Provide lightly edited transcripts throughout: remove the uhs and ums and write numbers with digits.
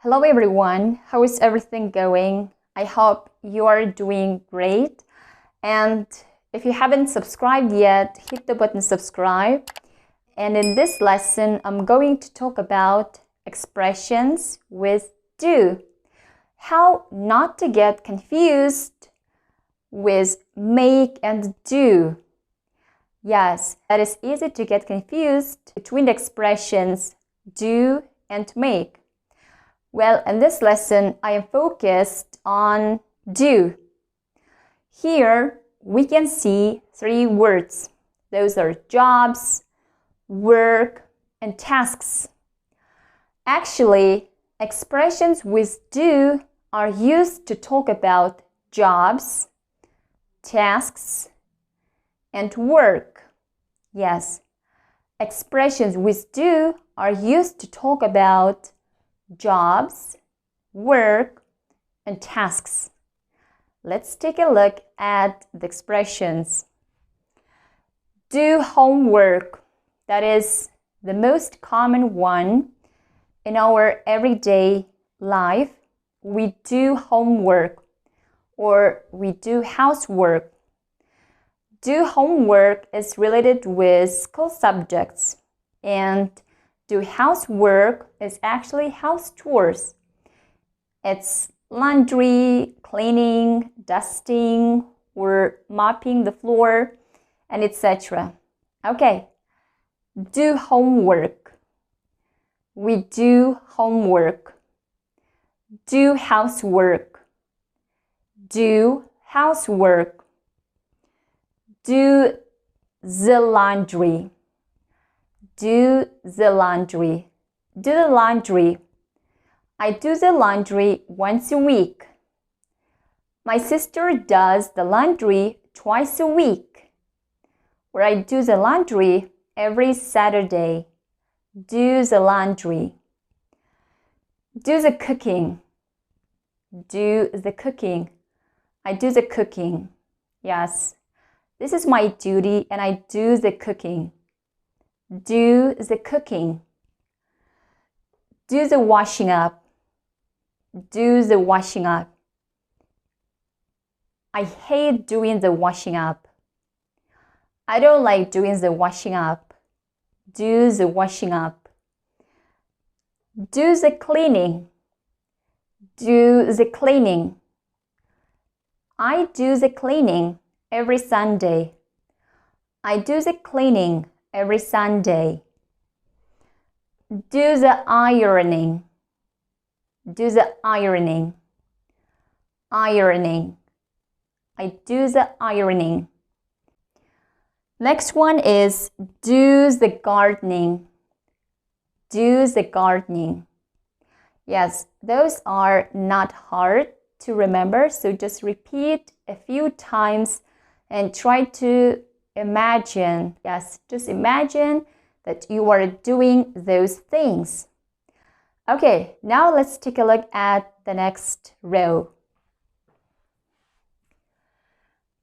Hello everyone, how is everything going? I hope you are doing great. And if you haven't subscribed yet, hit the button subscribe. And in this lesson, I'm going to talk about expressions with do. How not to get confused with make and do. Yes, that is easy to get confused between the expressions do and make. Well, in this lesson, I am focused on do. Here, we can see three words. Those are jobs, work, and tasks. Actually, expressions with do are used to talk about jobs, tasks, and work. Yes, expressions with do are used to talk about jobs, work, and tasks. Let's take a look at the expressions. Do homework. That is the most common one in our everyday life. We do homework or we do housework. Do homework is related with school subjects, and do housework is actually house chores. It's laundry, cleaning, dusting, or mopping the floor, and etc. Okay, do homework. We do homework. Do housework. Do housework. Do the laundry. Do the laundry. Do the laundry. I do the laundry once a week. My sister does the laundry twice a week. Or I do the laundry every Saturday. Do the laundry. Do the cooking. Do the cooking. I do the cooking. Yes, this is my duty and I do the cooking. Do the cooking. Do the washing up. Do the washing up. I hate doing the washing up. I don't like doing the washing up. Do the washing up. Do the cleaning. Do the cleaning. I do the cleaning every Sunday. I do the cleaning every Sunday. Do the ironing. Do the ironing. Ironing. I do the ironing. Next one is do the gardening. Do the gardening. Yes, those are not hard to remember, so just repeat a few times and try to imagine. Yes, just imagine that you are doing those things. Okay, now let's take a look at the next row.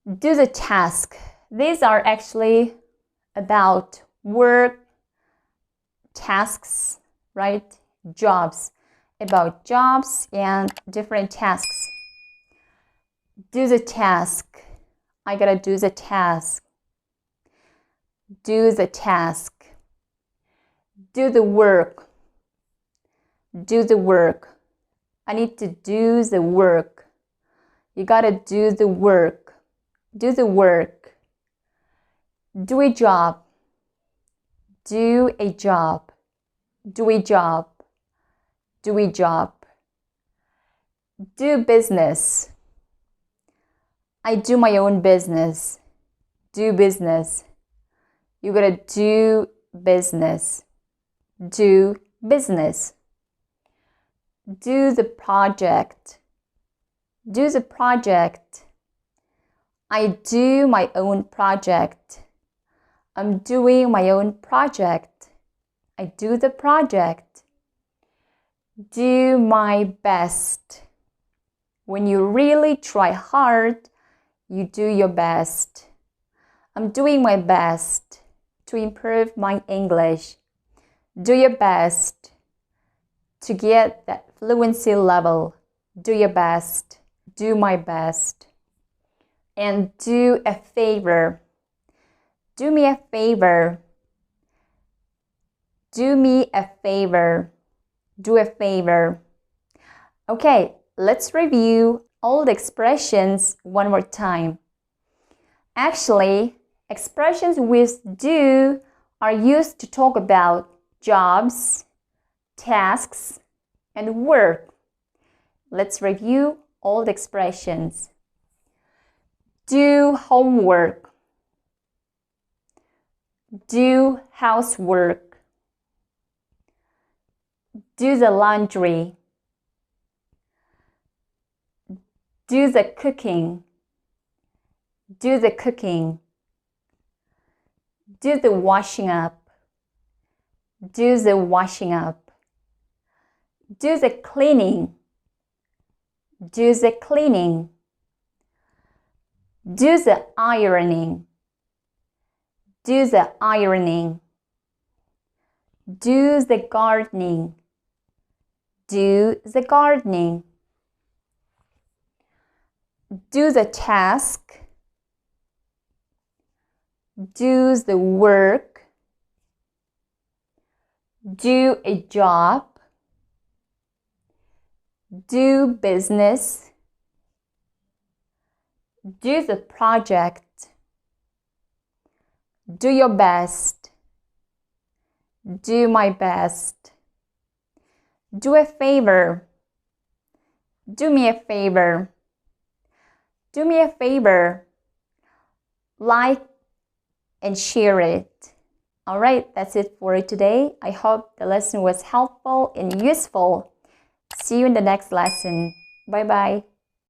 Do the task. These are actually about work, tasks, right? Jobs. About jobs and different tasks. Do the task. I gotta do the task. Do the task. Do the work. Do the work. I need to do the work. You gotta do the work. Do the work. Do a job. Do a job. Do a job. Do a job. Do business. I do my own business. Do business. You gotta do business. Do business. Do the project. Do the project. I do my own project. I'm doing my own project. I do the project. Do my best. When you really try hard, you do your best. I'm doing my best to improve my English. Do your best to get that fluency level. Do your best. Do my best. And do a favor. Do me a favor. Do me a favor. Do a favor. Okay, let's review all the expressions one more time. Actually, expressions with do are used to talk about jobs, tasks, and work. Let's review all the expressions. Do homework. Do housework. Do the laundry. Do the cooking. Do the cooking. Do the washing up. Do the washing up. Do the cleaning. Do the cleaning. Do the ironing. Do the ironing. Do the gardening. Do the gardening. Do the task. Do the work. Do a job. Do business. Do the project. Do your best. Do my best. Do a favor. Do me a favor. Do me a favor. Like and share it. All right, that's it for today. I hope the lesson was helpful and useful. See you in the next lesson. Bye-bye.